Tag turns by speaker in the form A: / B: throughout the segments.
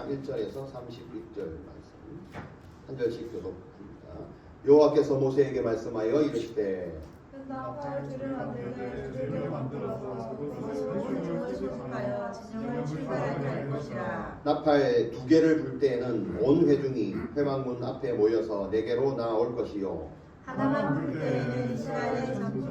A: 1절에서 31절 말씀 한 절씩 교독합니다. 여호와께서 모세에게 말씀하여 이르시되
B: 나팔 줄을 만들되 줄을 만들어서 그것을 수송하여 진영을 출발하게 할 것이라.
A: 나팔 두 개를 불 때에는 온 회중이 회막문 앞에 모여서 내게로 나올 것이요
B: 하나만 불 때에는 이스라엘의 전부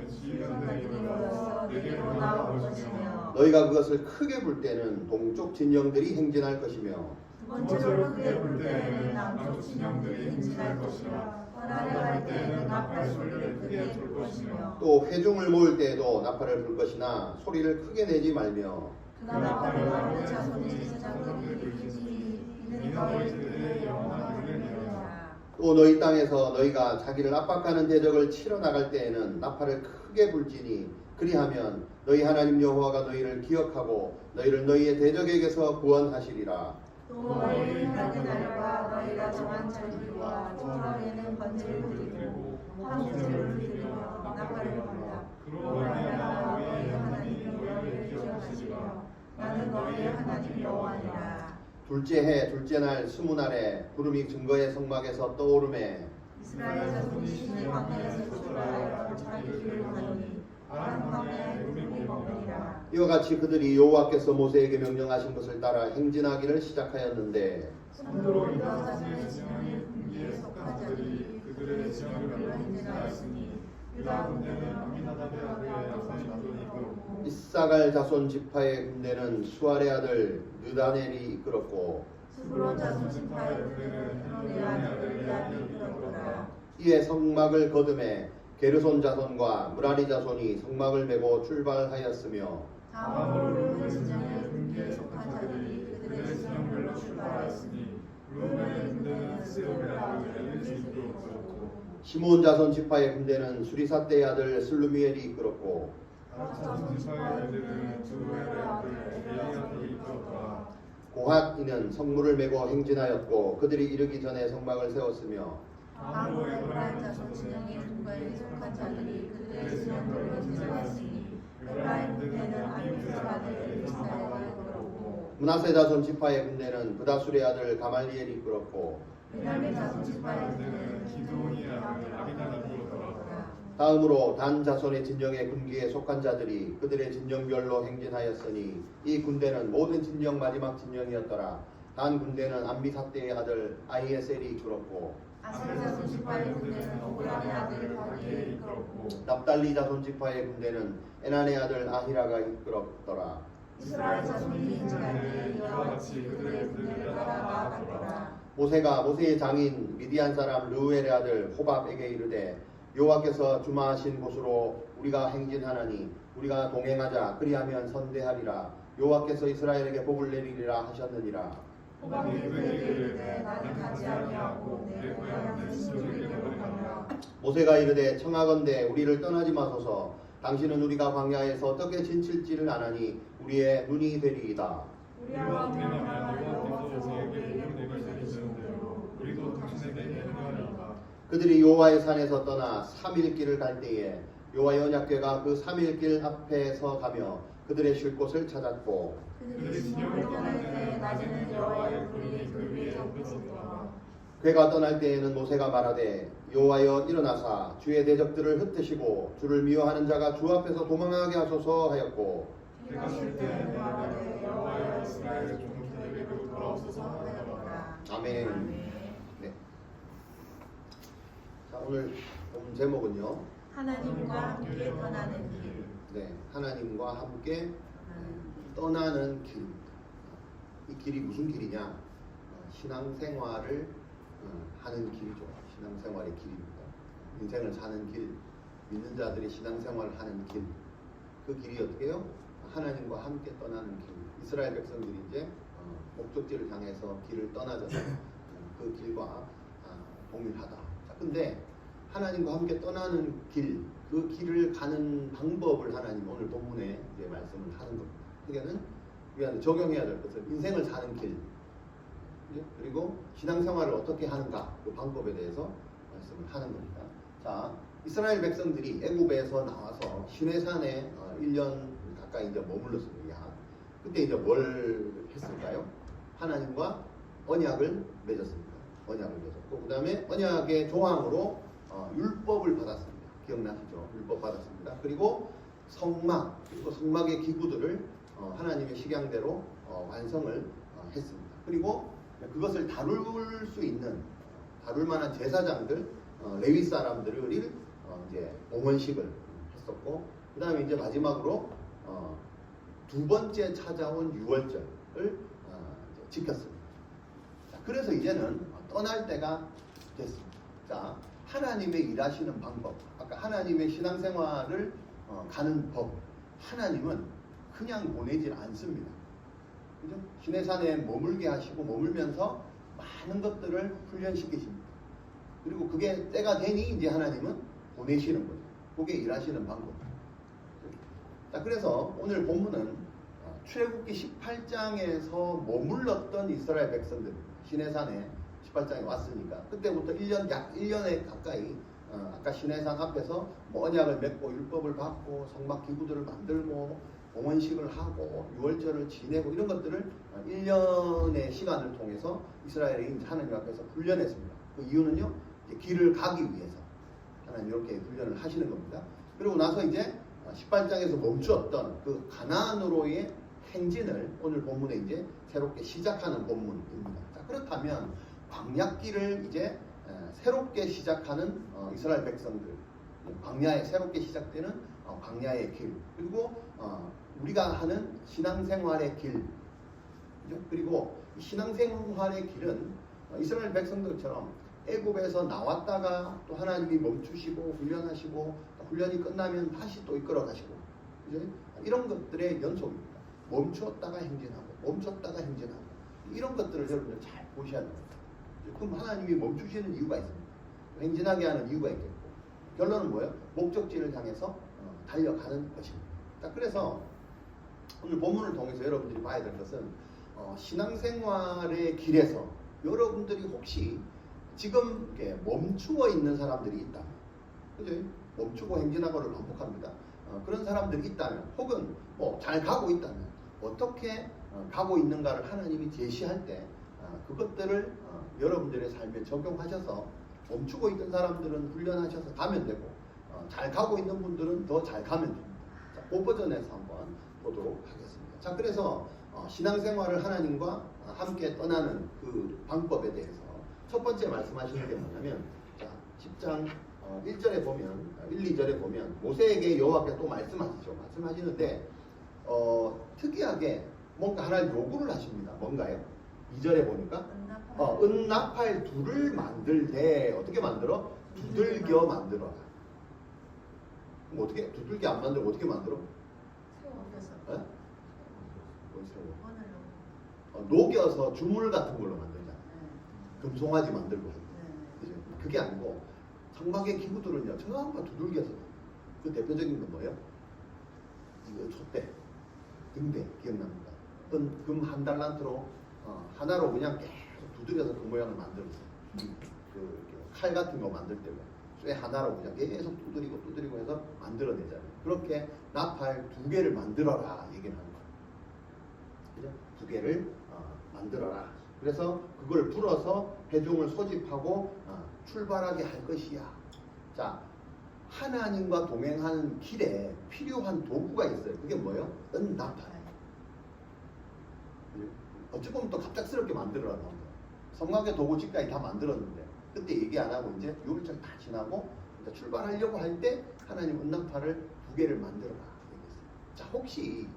B: 지휘관들이 모여서 내게로 나올 것이며
A: 너희가 그것을 크게 불 때는 동쪽 진영들이 행진할 것이며
B: 두 번째로 크게 불 때에는 남쪽 진영들이 행진할 것이며 떠나려 할 때에는 나팔 소리를 크게 불 것이며
A: 또 회중을 모을 때에도 나팔을 불 것이나 소리를 크게 내지 말며
B: 그 나팔을 아론의 자손이 제사장들이 불지니 이는 너희들의 영원한 은혜니라.
A: 또 너희 땅에서 너희가 자기를 압박하는 대적을 치러 나갈 때에는 나팔을 크게 불지니 그리하면 너희 하나님 여호와가 너희를 기억하고 너희를 너희의 대적에게서 구원하시리라.
B: 또 너희 하나님 나라와 너희가 정한 절기와 정함에는 번제를 드리고 화목제를 드리며 나팔을 불라. 그로 말미암아 너희의 하나님 너희를 기억하시리라. 나는 너희의 하나님 여호와니라.
A: 둘째 해 둘째 날 스무 날에 구름이 증거의 성막에서 떠오르매
B: 이스라엘 자손이 신의 광야에서 출발하여 자기 길을 가니 아람 광야에 구름이 머무니라.
A: 이와 같이 그들이 여호와께서 모세에게 명령하신 것을 따라 행진하기를 시작하였는데
B: 손으로 유다 자손의 진영의 군기에 속한 자들이 그들의 진영별로 행진하였으니 유다 군대는 아미나답의 아들 야손의 자손이 이끌었고
A: 이사갈 자손 지파의 군대는 수알의 아들 느다넬이 이끌었고
B: 스불론 자손 지파의 군대는 헤롯의 아들 엘리압이 이끌었더라.
A: 이에 성막을 거듭해 게르손 자손과 무라리 자손이 성막을 메고 출발하였으며
B: 다음으로 그 진영의 군기에 속한 자들이 그들의 진영별로 출발하였으니 르우벤의 군대는 스룹의 아들 엘리십이 이끌었고
A: 시몬 자손 지파의 군대는 수리사떼의 아들 슬루미엘이 이끌었고
B: 각 자손 지파의 군대는 두루엘의 아들 엘리압이 이끌었더라.
A: 고핫이는 성물을 메고 행진하였고 그들이 이르기 전에 성막을 세웠으며
B: 다음으로 에브라임 자손 진영의 군대에 속한 자들이 그들의 진영별로 행진하였으니 에브라임 군대는 아미우스의 아들 엘리사가 이끌었고
A: 므낫세 자손 지파의 군대는 브다술의 아들 가말리엘이 이끌었고
B: 베냐민 자손 지파의 군대는 기드온의 아들 아비단이 이끌었더라.
A: 다음으로 단 자손의 진영의 군기에 속한 자들이 그들의 진영별로 행진하였으니 이 군대는 모든 진영 마지막 진영이었더라. 단 군대는 암미사떼의 아들 아이에셀이 이끌었고
B: 아셀 자손 지파의 군대는 오그람의 아들 바기에 이끌었고
A: 납달리 자손 지파의 군대는 에난의 아들 아히라가 이끌었더라.
B: 이스라엘 자손이 행진할 때 이와 같이 그들의 군대를 따라 나아갔더라.
A: 모세가 모세의 장인 미디안 사람 르우엘의 아들 호밥에게 이르되 여호와께서 주마하신 곳으로 우리가 행진하나니 우리가 동행하자. 그리하면 선대하리라. 여호와께서 이스라엘에게 복을 내리리라 하셨느니라.
B: 호박이 그에게 이르되 나는 가지 아니하고 내 고향 시므에게 가노라.
A: 모세가 이르되 청하건대 우리를 떠나지 마소서. 당신은 우리가 광야에서 어떻게 진칠지를 아나니 우리의 눈이 되리이다.
B: 우리와 동행하면 여호와께서 우리에게 복을 내리시는 대로 우리도 당신에게 행하리이다.
A: 그들이 여호와의 산에서 떠나 3일 길을 갈 때에 여호와의 언약궤가 그 3일 길 앞에서 가며 그들의 쉴 곳을 찾았고
B: 그들이 진영을 떠날 때 낮에는 여호와의 불이 그 위에 덮였더라.
A: 궤가 떠날 때에는 모세가 말하되 여호와여 일어나사 주의 대적들을 흩으시고 주를 미워하는 자가 주 앞에서 도망하게 하소서 하였고
B: 그가 쉴 때에는 말하되 여호와여 이스라엘 종들에게로 돌아오소서 하였더라.
A: 아멘. 네. 자, 오늘 본 제목은요.
B: 하나님과 함께 떠나는 길.
A: 네, 하나님과 함께 떠나는 길. 이 길이 무슨 길이냐? 신앙생활을 하는 길이죠. 신앙생활의 길입니다. 인생을 사는 길, 믿는 자들이 신앙생활을 하는 길. 그 길이 어떻게 해요? 하나님과 함께 떠나는 길. 이스라엘 백성들이 이제 목적지를 향해서 길을 떠나잖아요. 그 길과 동일하다. 자, 근데 하나님과 함께 떠나는 길, 그 길을 가는 방법을 하나님 오늘 본문에 이제 말씀을 하는 겁니다. 그러니까는 우리가 적용해야 될 것은 인생을 사는 길, 그리고 신앙생활을 어떻게 하는가 그 방법에 대해서 말씀을 하는 겁니다. 자, 이스라엘 백성들이 애굽에서 나와서 시내산에 1년 가까이 이제 머물렀습니다. 그때 이제 뭘 했을까요? 하나님과 언약을 맺었습니다. 언약을 맺었고 그 다음에 언약의 조항으로 율법을 받았습니다. 기억나시죠? 율법 받았습니다. 그리고 성막, 그리고 성막의 기구들을 하나님의 식양대로 완성을 했습니다. 그리고 그것을 다룰 수 있는, 다룰 만한 제사장들, 레위 사람들을 이제 봉헌식을 했었고, 그 다음에 이제 마지막으로 두 번째 찾아온 유월절을 지켰습니다. 자, 그래서 이제는 떠날 때가 됐습니다. 자, 하나님의 일하시는 방법, 아까 하나님의 신앙생활을 가는 법, 하나님은 그냥 보내질 않습니다. 그죠? 시내산에 머물게 하시고 머물면서 많은 것들을 훈련시키십니다. 그리고 그게 때가 되니 이제 하나님은 보내시는 거죠. 그게 일하시는 방법. 자, 그래서 오늘 본문은 출애굽기 18장에서 머물렀던 이스라엘 백성들, 시내산에 18장에 왔으니까 그때부터 약 1년에 가까이 아까 시내산 앞에서 뭐 언약을 맺고 율법을 받고 성막 기구들을 만들고 봉헌식을 하고 유월절을 지내고 이런 것들을 1년의 시간을 통해서 이스라엘이 하나님 앞에서 훈련했습니다. 그 이유는요, 이제 길을 가기 위해서 하나님 이렇게 훈련을 하시는 겁니다. 그리고 나서 이제 18장에서 멈추었던 그 가나안으로의 행진을 오늘 본문에 이제 새롭게 시작하는 본문입니다. 자, 그렇다면 광야길을 이제 새롭게 시작하는 이스라엘 백성들, 광야에 새롭게 시작되는 광야의 길, 그리고 우리가 하는 신앙생활의 길, 그죠? 그리고 신앙생활의 길은 이스라엘 백성들처럼 애굽에서 나왔다가 또 하나님이 멈추시고 훈련하시고 훈련이 끝나면 다시 또 이끌어 가시고, 그죠? 이런 것들의 연속입니다. 멈추었다가 행진하고 멈췄다가 행진하고 이런 것들을 여러분들 잘 보셔야 됩니다. 그럼 하나님이 멈추시는 이유가 있습니다. 행진하게 하는 이유가 있겠고, 결론은 뭐예요? 목적지를 향해서 달려가는 것입니다. 자, 그래서 오늘 본문을 통해서 여러분들이 봐야 될 것은 신앙생활의 길에서 여러분들이 혹시 지금 멈추어 있는 사람들이 있다면, 그죠? 멈추고 행진하고를 반복합니다. 그런 사람들이 있다면, 혹은 뭐 잘 가고 있다면 어떻게 가고 있는가를 하나님이 제시할 때 그것들을 여러분들의 삶에 적용하셔서 멈추고 있던 사람들은 훈련하셔서 가면 되고 잘 가고 있는 분들은 더 잘 가면 됩니다. 자, 그 버전에서 한번 보도록 하겠습니다. 자, 그래서 신앙생활을 하나님과 함께 떠나는 그 방법에 대해서 첫 번째 말씀하시는 게 뭐냐면, 자, 10장 1절에 보면 1, 2절에 보면 모세에게 여호와께서 또 말씀하시죠. 말씀하시는데 특이하게 뭔가 하나를 요구를 하십니다. 뭔가요? 2절에 보니까 은나팔 둘을 만들되 어떻게 만들어? 두들겨 만들어라. 그럼 어떻게 두들겨 안 만들고 어떻게 만들어? 세워. 뭘 세워? 녹여서 주물 같은 걸로 만들잖아. 금송아지 만들고. 그게 아니고 성막의 기구들은요 전부 두들겨서. 그 대표적인 건 뭐예요? 이거 촛대, 등대 기억납니다. 금 한 달란트로 하나로 그냥 계속 두드려서 그 모양을 만들었어요. 그 칼 같은 거 만들 때면 쇠 하나로 그냥 계속 두드리고 해서 만들어내잖아요. 그렇게 나팔 2개를 만들어라 얘기를 하는 거예요. 그죠? 2개를 만들어라. 그래서 그걸 불어서 회중을 소집하고 출발하게 할 것이야. 자, 하나님과 동행하는 길에 필요한 도구가 있어요. 그게 뭐예요? 은나팔. 어찌 보면 또 갑작스럽게 만들어라. 성막의 도구집까지 다 만들었는데 그때 얘기 안 하고 이제 유월절 다 지나고 이제 출발하려고 할 때 하나님 은나팔을 2개를 만들어라 얘기했어요. 자, 혹시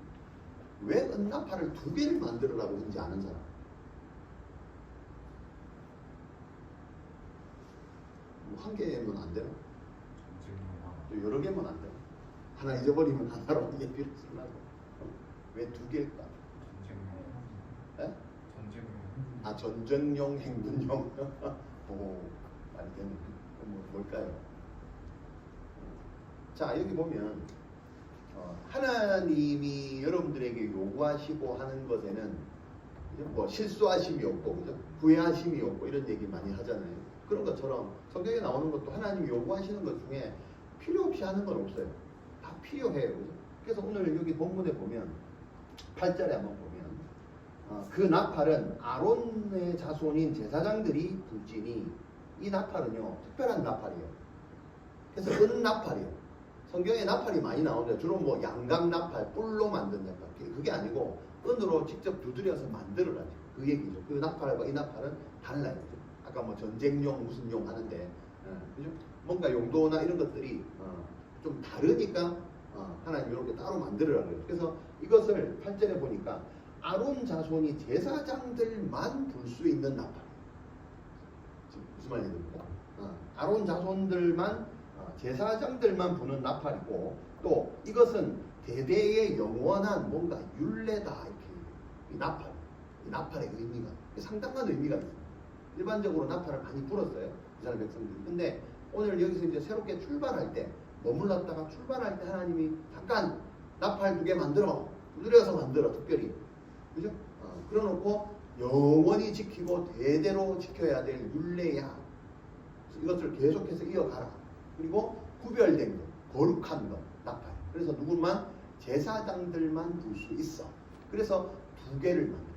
A: 왜 은나팔을 2개를 만들어라고 했는지 아는 사람? 한 개면 안 되나? 또 여러 개면 안 되나? 하나 잊어버리면 하나로 얘기를 쓰려고. 왜 2개일까? 전쟁용, 행군용. 오, 많이 됐네. 뭘까요? 자, 여기 보면 하나님이 여러분들에게 요구하시고 하는 것에는 뭐 실수하심이 없고, 그죠? 후회하심이 없고 이런 얘기 많이 하잖아요. 그런 것처럼 성경에 나오는 것도 하나님이 요구하시는 것 중에 필요 없이 하는 건 없어요. 다 필요해요, 그죠? 그래서 오늘 여기 본문에 보면 8절에 한번 보면 그 나팔은 아론의 자손인 제사장들이 불지니 이 나팔은요 특별한 나팔이에요. 그래서 은나팔이에요. 성경에 나팔이 많이 나오는데 주로 뭐 양각 나팔, 뿔로 만든 나팔 그게 아니고 은으로 직접 두드려서 만들어라죠. 그 얘기죠. 그 나팔과 이 나팔은 달라요. 아까 뭐 전쟁용 무슨 용 하는데 그죠? 뭔가 용도나 이런 것들이 좀 다르니까 하나님 이렇게 따로 만들어라 그래요. 그래서 이것을 8절에 보니까 아론 자손이 제사장들만 불 수 있는 나팔. 지금 무슨 말인지 됩니까? 아론 자손들만 제사장들만 부는 나팔이고 또 이것은 대대의 영원한 뭔가 율례다 이렇게 이 나팔의 의미가 상당한 의미가 있습니다. 일반적으로 나팔을 많이 불었어요 이스라엘 백성들이. 근데 오늘 여기서 이제 새롭게 출발할 때 머물렀다가 출발할 때 하나님이 잠깐 나팔 2개 만들어 두드려서 만들어 특별히 그죠? 그래놓고 영원히 지키고 대대로 지켜야 될 율례야. 이것을 계속해서 이어가라. 그리고 구별된 것, 거룩한 것, 나팔. 그래서 누구만 제사장들만 불 수 있어. 그래서 2개를 만들어.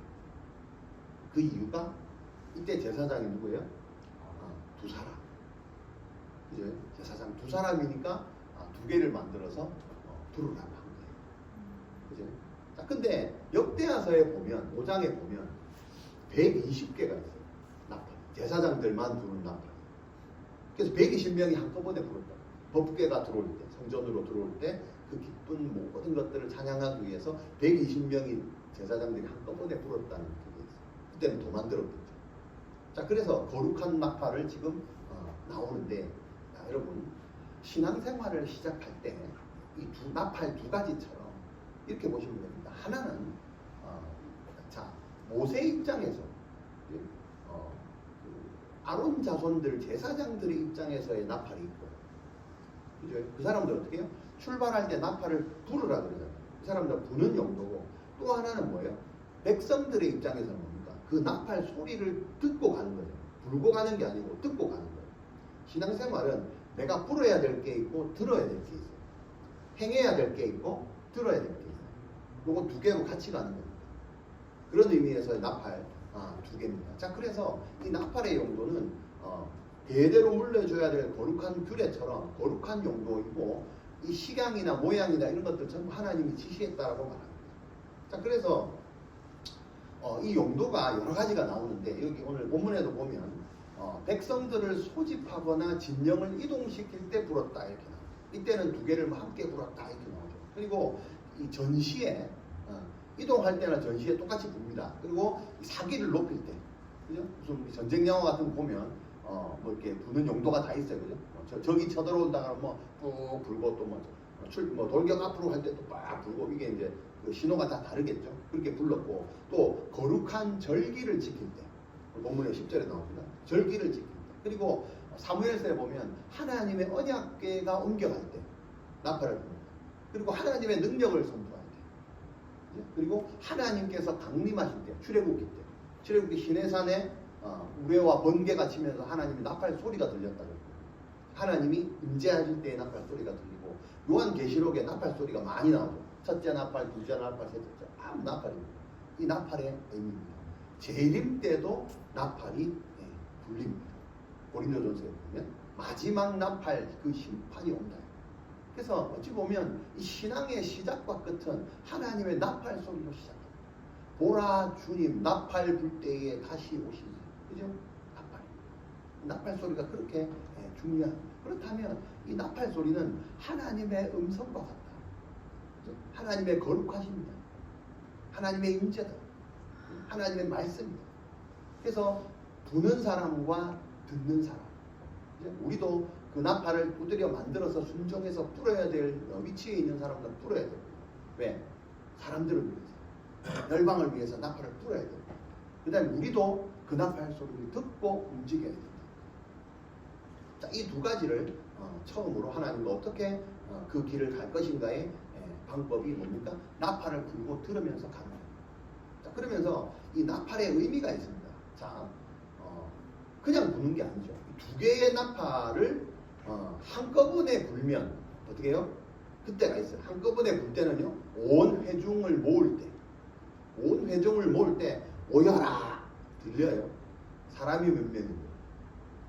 A: 그 이유가 이때 제사장이 누구예요? 2사람. 그죠? 제사장 2사람이니까 2개를 만들어서 부르라고 한 거예요. 그죠? 자, 근데 역대하서에 보면 5장에 보면 120개가 있어요. 나팔. 제사장들만 부르는 나팔. 그래서 120명이 한꺼번에 불었다. 법궤가 들어올 때, 성전으로 들어올 때 그 기쁜 모든 것들을 찬양하기 위해서 120명이 제사장들이 한꺼번에 불었다는 게 있어요. 그때는 더 만들었겠죠. 자, 그래서 거룩한 나팔을 지금 나오는데, 자, 여러분 신앙생활을 시작할 때 이 나팔 2가지처럼 이렇게 보시면 됩니다. 하나는 자 모세 입장에서 아론 자손들 제사장들의 입장에서의 나팔이 있고, 그죠? 그 사람들 어떻게 해요? 출발할 때 나팔을 부르라 그러잖아요. 그 사람들 부는 용도고, 또 하나는 뭐예요? 백성들의 입장에서는 뭡니까? 그 나팔 소리를 듣고 가는 거죠. 불고 가는 게 아니고 듣고 가는 거예요. 신앙생활은 내가 불어야 될 게 있고 들어야 될 게 있어요. 행해야 될 게 있고 들어야 될 게 있어요. 요거 2개로 같이 가는 겁니다. 그런 의미에서의 나팔 2개입니다. 자, 그래서 이 나팔의 용도는 대대로 물려줘야 될 거룩한 규례처럼 거룩한 용도이고, 이 식양이나 모양이나 이런 것들 전부 하나님이 지시했다라고 말합니다. 자, 그래서 이 용도가 여러 가지가 나오는데, 여기 오늘 본문에도 보면 백성들을 소집하거나 진영을 이동시킬 때 불었다 이렇게 나와요. 이때는 2개를 함께 불었다 이렇게 나오죠. 그리고 이 전시에 이동할 때나 전시에 똑같이 붑니다. 그리고 사기를 높일 때, 그죠? 무슨 전쟁 영화 같은 거 보면 뭐 이렇게 부는 용도가 다 있어요, 그죠? 적이 쳐들어온다가 푹 불고, 또 돌격 앞으로 할 때 또 빡 불고, 이게 이제 그 신호가 다 다르겠죠. 그렇게 불렀고, 또 거룩한 절기를 지킬 때, 본문의 10절에 나옵니다. 절기를 지킬 때. 그리고 사무엘서에 보면 하나님의 언약궤가 옮겨갈 때 나팔을 붑니다. 그리고 하나님의 능력을 선포할 때, 그리고 하나님께서 강림하실 때, 출애굽기 때, 출애굽기 시내산에 우레와 번개가 치면서 하나님의 나팔 소리가 들렸다고. 하나님이 임재하실 때의 나팔 소리가 들리고, 요한계시록에 나팔 소리가 많이 나오죠. 첫째 나팔, 둘째 나팔, 셋째 나팔입니다. 이 나팔의 의미입니다. 재림 때도 나팔이 불립니다. 고린도전서에 보면 마지막 나팔, 그 심판이 온다. 그래서 어찌 보면 이 신앙의 시작과 끝은 하나님의 나팔 소리로 시작합니다. 보라 주님 나팔 불 때에 다시 오시니, 그죠? 나팔 소리가 그렇게 중요합니다. 그렇다면 이 나팔 소리는 하나님의 음성과 같다. 그죠? 하나님의 거룩하십니다. 하나님의 임재다. 하나님의 말씀이다. 그래서 부는 사람과 듣는 사람, 우리도 그 나팔을 두드려 만들어서 순종해서 불어야 될 위치에 있는 사람들은 불어야 됩니다. 왜? 사람들을 위해서, 열방을 위해서 나팔을 불어야 됩니다. 그 다음에 우리도 그 나팔 소리를 듣고 움직여야 됩니다. 자, 이 2가지를 처음으로 하나님과 어떻게 그 길을 갈 것인가의 방법이 뭡니까? 나팔을 불고 들으면서 가는 겁니다. 자, 그러면서 이 나팔의 의미가 있습니다. 자, 그냥 부는 게 아니죠. 2개의 나팔을 한꺼번에 불면 어떻게 해요? 그때가 있어요. 한꺼번에 불 때는요, 온 회중을 모을 때, 온 회중을 모을 때 모여라 들려요. 사람이 몇 명인데,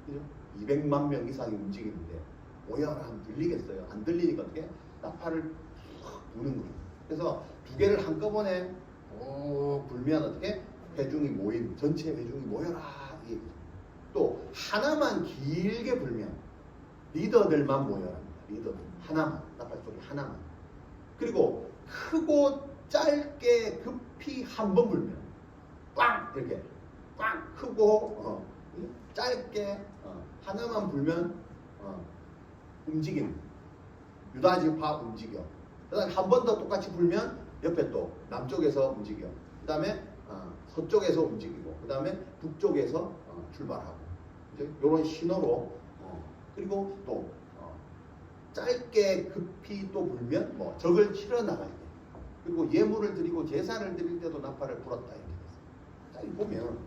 A: 그죠? 200만 명 이상이 움직이는데 모여라 하면 들리겠어요? 안 들리니까 어떻게? 나팔을 확 부는 거예요. 그래서 두 개를 한꺼번에 불면 어떻게? 회중이 모인, 전체 회중이 모여라. 또 하나만 길게 불면 리더들만 모여라. 리더들 하나만, 나팔 소리 하나만. 그리고 크고 짧게 급히 한 번 불면 빵 이렇게 빵 크고 짧게 하나만 불면 움직임. 유다지파 움직여. 그다음 한 번 더 똑같이 불면 옆에 또 남쪽에서 움직여. 그다음에 서쪽에서 움직이고, 그다음에 북쪽에서 출발하고. 이런 신호로 그리고 또 짧게 급히 또 불면 뭐 적을 치러 나갈 때, 그리고 예물을 드리고 제사를 드릴 때도 나팔을 불었다 이렇게 됐어요. 자, 이 보면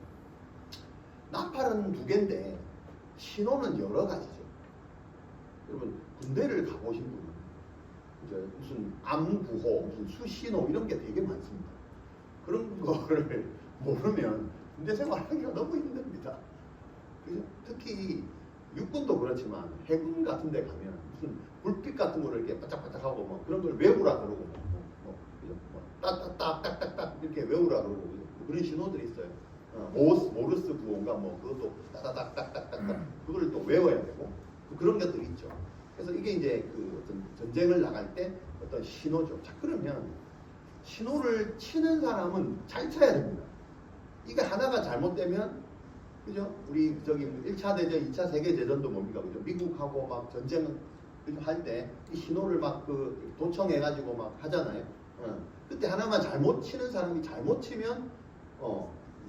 A: 나팔은 두 개인데 신호는 여러 가지죠. 여러분 군대를 가보신 분은 이제 무슨 암구호, 무슨 수신호 이런 게 되게 많습니다. 그런 거를 모르면 군대 생활하기가 너무 힘듭니다. 그죠? 특히 육군도 그렇지만 해군 같은 데 가면 무슨 불빛 같은 거를 이렇게 바짝바짝하고 뭐 그런 걸 외우라 그러고 딱딱딱딱딱 이렇게 외우라 그러고 그런 신호들이 있어요. 모르스 구호인가 뭐 그것도 따다닥딱딱딱 그걸 또 외워야 되고 그런 것들이 있죠. 그래서 이게 이제 그 어떤 전쟁을 나갈 때 어떤 신호죠. 자, 그러면 신호를 치는 사람은 잘 쳐야 됩니다. 이게 하나가 잘못되면, 그죠? 우리 저기 1차 대전, 2차 세계대전도 뭡니까? 그죠? 미국하고 막 전쟁 할 때 이 신호를 막 그 도청해가지고 막 하잖아요. 그때 하나만 잘못 치는 사람이 잘못 치면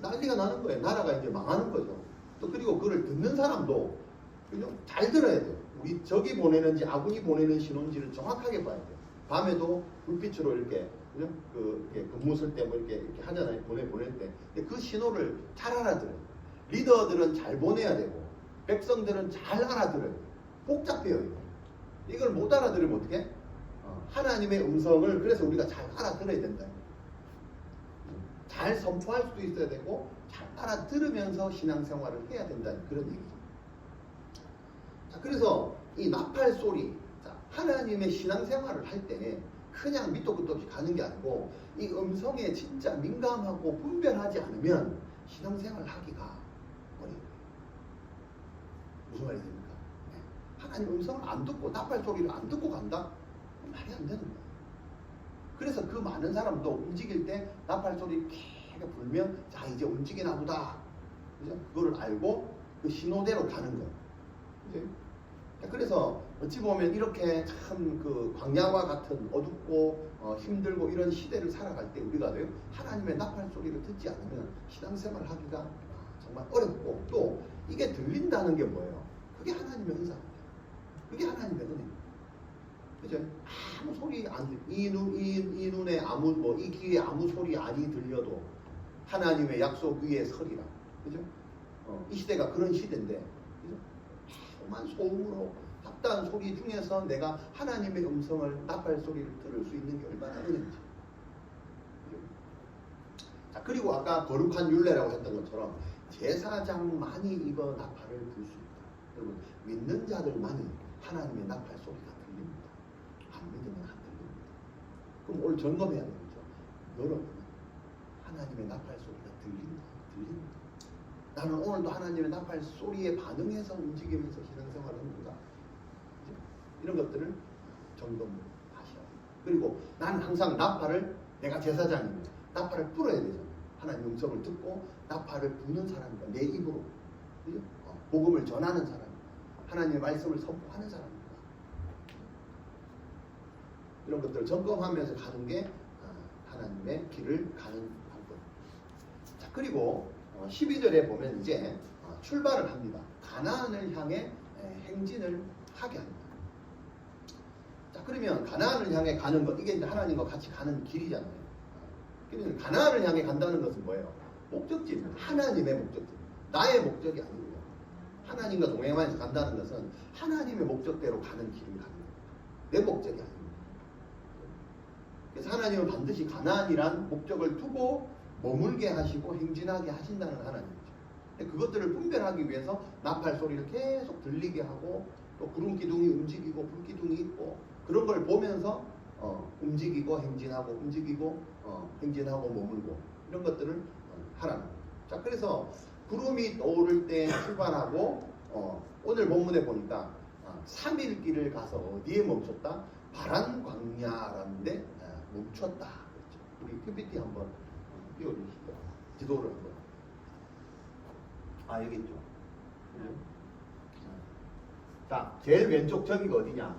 A: 난리가 나는 거예요. 나라가 이제 망하는 거죠. 또 그리고 그걸 듣는 사람도 그죠? 잘 들어야 돼요. 우리 적이 보내는지 아군이 보내는 신호인지를 정확하게 봐야 돼요. 밤에도 불빛으로 이렇게 그죠? 이렇게 근무 쓸 때 뭐 이렇게 하잖아요. 보낼 때. 근데 그 신호를 잘 알아들어요. 리더들은 잘 보내야 되고 백성들은 잘 알아들어요. 복잡해요. 이걸 못 알아들으면 어떻게? 하나님의 음성을 그래서 우리가 잘 알아들어야 된다. 잘 선포할 수도 있어야 되고 잘 알아들으면서 신앙생활을 해야 된다는 그런 얘기죠. 자, 그래서 이 나팔 소리, 자, 하나님의 신앙생활을 할 때 그냥 밑도 끝도 없이 가는 게 아니고 이 음성에 진짜 민감하고 분별하지 않으면 신앙생활을 하기가 어려워요. 무슨 말이 됩니까? 네. 하나님 음성을 안 듣고 나팔 소리를 안 듣고 간다? 말이 안 되는 거예요. 그래서 그 많은 사람도 움직일 때 나팔 소리 크게 불면 자 이제 움직이나 보다. 그죠? 그거를 알고 그 신호대로 가는 거예요. 그죠? 그래서 어찌 보면 이렇게 참 그 광야와 같은 어둡고 힘들고 이런 시대를 살아갈 때 우리가 돼요. 하나님의 나팔 소리를 듣지 않으면 신앙생활 하기가 정말 어렵고 또 이게 들린다는 게 뭐예요? 그게 하나님의 은사입니다. 그게 하나님의 은혜입니다. 그죠? 아무 소리 안 들, 이 눈에 아무 이 귀에 아무 소리 아니 들려도 하나님의 약속 위에 서리라. 그죠? 이 시대가 그런 시대인데, 그죠? 조그만 소음으로 답답한 소리 중에서 내가 하나님의 음성을 나팔 소리를 들을 수 있는 게 얼마나 은혜인지. 그죠? 자, 그리고 아까 거룩한 율례라고 했던 것처럼 제사장만이 이거 나팔을 불 수 있다. 여러분 믿는 자들만이 하나님의 나팔 소리가 들립니다. 안 믿으면 안 들립니다. 그럼 오늘 점검해야 되겠죠. 여러분 하나님의 나팔 소리가 들립니다. 나는 오늘도 하나님의 나팔 소리에 반응해서 움직이면서 신앙생활을 하는구나. 이런 것들을 점검하셔야 돼요. 그리고 나는 항상 나팔을 내가 제사장이면 나팔을 불어야 되잖아요. 하나님의 음성을 듣고 나팔을 부는 사람이다. 내 입으로 그죠? 복음을 전하는 사람, 하나님의 말씀을 선포하는 사람입니다. 이런 것들을 점검하면서 가는 게 하나님의 길을 가는 방법. 자, 그리고 12절에 보면 이제 출발을 합니다. 가나안을 향해 행진을 하게 합니다. 자, 그러면 가나안을 향해 가는 것, 이게 이제 하나님과 같이 가는 길이잖아요. 그러면 가나안을 향해 간다는 것은 뭐예요? 목적지, 하나님의 목적지, 나의 목적이 아니고요. 하나님과 동행하면서 간다는 것은 하나님의 목적대로 가는 길을 가는 겁니다. 내 목적이 아닙니다. 그래서 하나님은 반드시 가나안이란 목적을 두고 머물게 하시고 행진하게 하신다는 하나님이죠. 근데 그것들을 분별하기 위해서 나팔 소리를 계속 들리게 하고 또 구름 기둥이 움직이고 불 기둥이 있고 그런 걸 보면서 움직이고 행진하고 움직이고 행진하고 머물고 이런 것들을 하라는 거예요. 자, 그래서 구름이 오를 때 출발하고 오늘 본문에 보니까 3일 길을 가서 어디에 멈췄다? 바란 광야라는데 멈췄다. 그렇죠. 우리 PPT 한번 띄워주시죠. 지도를 한번. 여기 있죠. 그죠? 자, 제일 왼쪽 저기가 어디냐?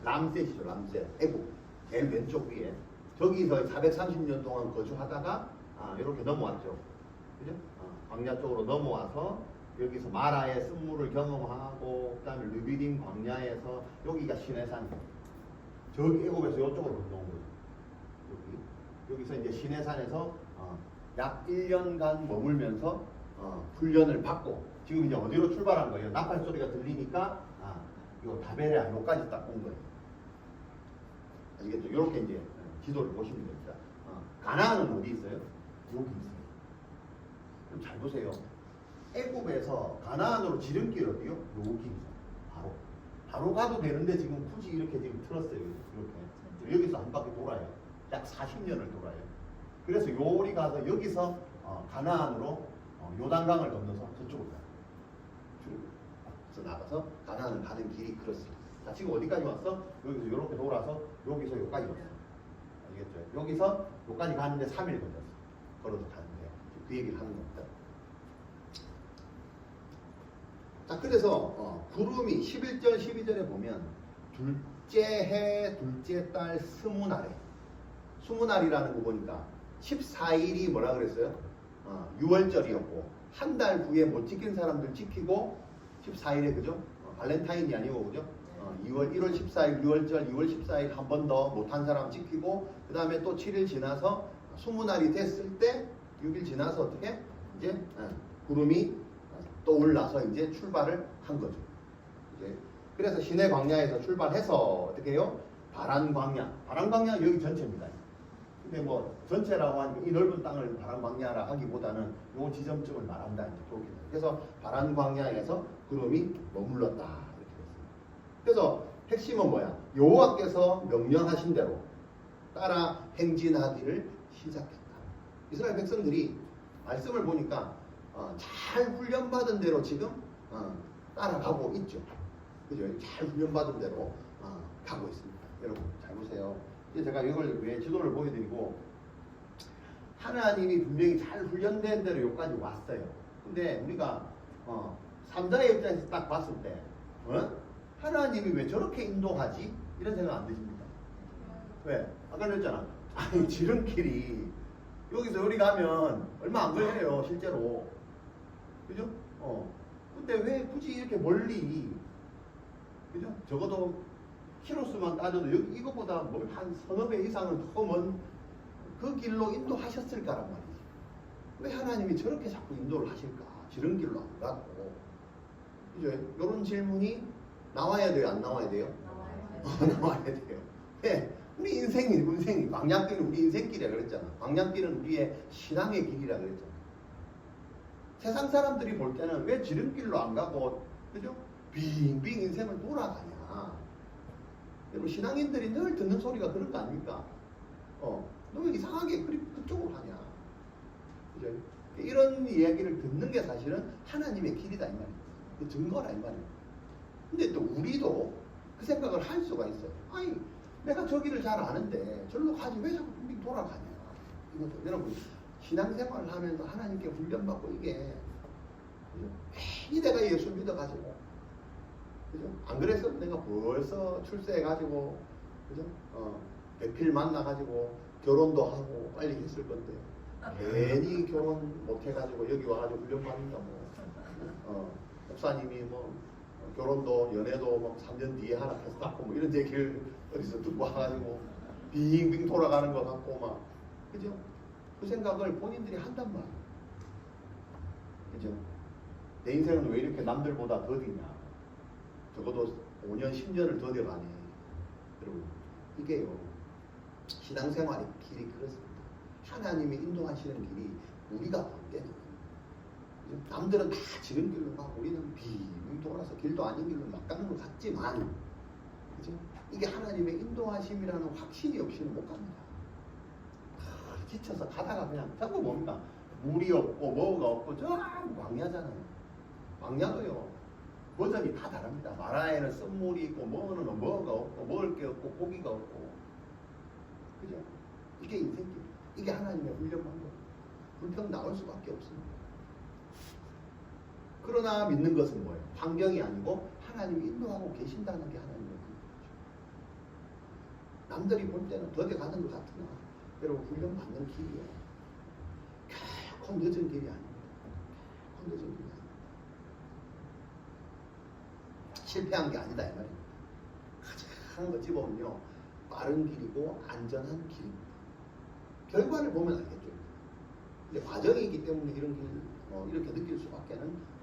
A: 람셋이죠. 람셋. 애국. 제일 왼쪽 위에. 저기서 430년 동안 거주하다가 이렇게 넘어왔죠. 그죠? 광야 쪽으로 넘어와서 여기서 마라의 쓴물을 경험하고 그다음에 르비딤 광야에서 여기가 시내산이에요. 저기 애국에서 이쪽으로 건너온 거죠. 여기서 이제 시내산에서 약 1년간 머물면서 훈련을 받고 지금 이제 어디로 출발한 거예요? 나팔 소리가 들리니까 요 다베레아 요까지 딱 온 거예요. 아시겠죠? 이렇게 이제 지도를 보시면 됩니다. 가나안은 어디 있어요? 여기 있어요. 그럼 잘 보세요. 애굽에서 가나안으로 지름길 어디요? 여기 있어요. 바로 가도 되는데 지금 굳이 이렇게 지금 틀었어요. 이렇게 여기서 한 바퀴 돌아요. 약 40년을 돌아요. 그래서 요리 가서 여기서 가나안으로 요단강을 건너서 저쪽으로 가요. 그래서 나가서 가나안을 가는 길이 그렇습니다. 자, 지금 어디까지 왔어? 여기서 이렇게 돌아서 여기서 여기까지 왔어. 아시겠죠? 여기서 여기까지 가는데 3일 걸렸어. 걸어서 가는데 그 얘기를 하는 겁니다. 자, 그래서 구름이 11절 12절에 보면 둘째 해 둘째 달 스무날에 스무날이라는 거 보니까 14일이 뭐라 그랬어요? 6월절이었고 한 달 후에 못 지킨 사람들 지키고 14일에 그죠? 발렌타인이 아니고 그죠? 1월 14일 6월절 2월 14일 한 번 더 못한 사람 지키고 그 다음에 또 7일 지나서 20날이 됐을 때 6일 지나서 어떻게? 이제 구름이 또 올라서 이제 출발을 한 거죠. 이제 그래서 시내 광야에서 출발해서 어떻게 해요? 바란 광야 여기 전체입니다. 근데 뭐 전체라고 하니까 이 넓은 땅을 바란 광야라 하기보다는 요 지점쯤을 말한다 이제 그렇게. 그래서 바란 광야에서 구름이 머물렀다 이렇게 됐습니다. 그래서 핵심은 뭐야? 여호와께서 명령하신 대로 따라 행진하기를 시작했다. 이스라엘 백성들이 말씀을 보니까 잘 훈련받은 대로 지금 따라가고 있죠. 그죠? 잘 훈련받은 대로 가고 있습니다. 여러분 잘 보세요. 제가 이걸 왜 지도를 보여드리고 하나님이 분명히 잘 훈련된 대로 여기까지 왔어요. 근데 우리가 삼자의 입장에서 딱 봤을 때 하나님이 왜 저렇게 인도하지? 이런 생각 안 드십니까? 왜? 아까 그랬잖아. 아니 지름길이 여기서 여기 가면 얼마 안 걸려요 실제로. 그죠? 근데 왜 굳이 이렇게 멀리, 그죠? 적어도 키로수만 따져도 여기 이것보다 뭐 한 서너 배 이상은 더 먼 그 길로 인도하셨을 까란 말이지. 왜 하나님이 저렇게 자꾸 인도를 하실까? 지름길로 안 가고. 그죠? 이런 질문이 나와야 돼요? 안 나와야 돼요? 나와야 돼요. 네. 우리 인생이 광야길은 우리 인생길이라 그랬잖아. 광야길은 우리의 신앙의 길이라 그랬잖아. 세상 사람들이 볼 때는 왜 지름길로 안 가고, 그죠? 빙빙 인생을 돌아가냐. 여러분 신앙인들이 늘 듣는 소리가 그런 거 아닙니까? 너 왜 이상하게 그쪽으로 가냐. 그죠? 이런 이야기를 듣는 게 사실은 하나님의 길이다 이 말이에요. 그 증거라 이 말이에요. 근데 또 우리도 그 생각을 할 수가 있어요. 아니 내가 저기를 잘 아는데 저리로 가지 왜 자꾸 빙빙 돌아가냐. 이것도 여러분 신앙생활을 하면서 하나님께 훈련받고 이게 괜히 내가 예수 믿어가지고, 그죠? 안 그랬으면 내가 벌써 출세해가지고, 그죠? 배필 만나가지고 결혼도 하고 빨리 했을 건데 괜히 결혼 못해가지고 여기 와가지고 훈련받는다 뭐. 목사님이 뭐 결혼도 연애도 막 3년 뒤에 하나 했었고 뭐 이런 얘기를 어디서 듣고 와가지고 빙빙 돌아가는 것 같고 막, 그죠? 그 생각을 본인들이 한단 말이에요. 그죠? 내 인생은 왜 이렇게 남들보다 더디냐. 적어도 5년 10년을 더뎌가네. 여러분 이게요 신앙생활의 길이 그렇습니다. 하나님이 인도하시는 길이 우리가 볼 때는 남들은 다 지름길로 가고 우리는 빙 돌아서 길도 아닌 길로 막 가는 것 같지만, 그죠? 이게 하나님의 인도하심이라는 확신이 없이는 못 갑니다. 지쳐서 가다가 그냥 자꾸 뭡니까? 물이 없고 뭐가 없고 저 광야잖아요. 광야도요 버전이 다 다릅니다. 마라에는 쓴물이 있고 뭐는 뭐가 없고 먹을 게 없고 고기가 없고, 그죠? 이게 인생길, 이게 하나님의 훈련 방법. 불평 나올 수밖에 없습니다. 그러나 믿는 것은 뭐예요? 환경이 아니고 하나님이 인도하고 계신다는 게 하나님의 훈련이죠. 남들이 볼 때는 더디 가는 것 같으나 여러분 훈련 받는 길이에요. 결코 늦은 길이 아닙니다. 결코 늦은 길이 아닙니다. 실패한 게 아니다 이 말입니다. 가장 어찌 보면요 빠른 길이고 안전한 길입니다. 결과를 보면 알겠죠. 근데 과정이기 때문에 이런 길 이렇게 느낄 수밖에는